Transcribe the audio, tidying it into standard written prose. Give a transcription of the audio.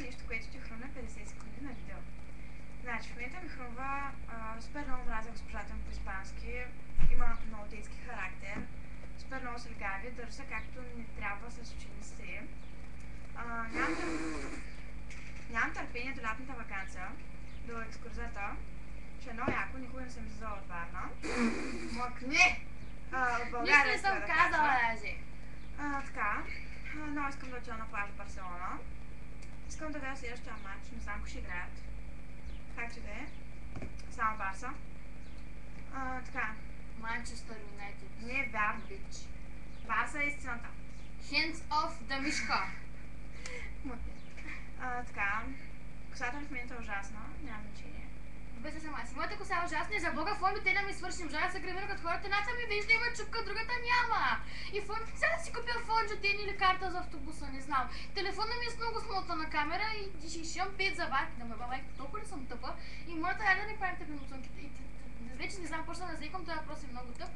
нещо, което ти хрумна 50 секунди на видео. Значи, в момента ми хрумва супер много мразя госпожата ми по-испански, има много детски характер, супер много се легави, държа както не трябва с учениците си. Нямам търпение до лятната ваканция, до екскурзията, че е много яко, никога не съм излизала от Варна. Мъкни! От България Нищо не съм казала даже. Така, много искам да отида на плаж в Барселона. Искам да гледам следващия матч, не знам кои ще играят. Както и да е. Само Барса. Така. Манчестър Юнайтед. Не е вярно. Барса е истината. Hands off the мишка. Така. Косата ми в момента е ужасна, няма значение. Без да съм аз. Моята коса е ужасна и за Бога, фон те да ми свършим. Жара се гримира като хората. Едната ми вижда има чупка, другата няма. И фон, сега да си купя фон, жутени или карта за автобуса, не знам. Телефона ми е с много смотана камера и ще имам 5 заварки. Да ме баба, толкова ли съм тъпа? И моята, айде да не правим тъпи муцунките. Вече не знам, почна да заикам, този въпрос е много тъп.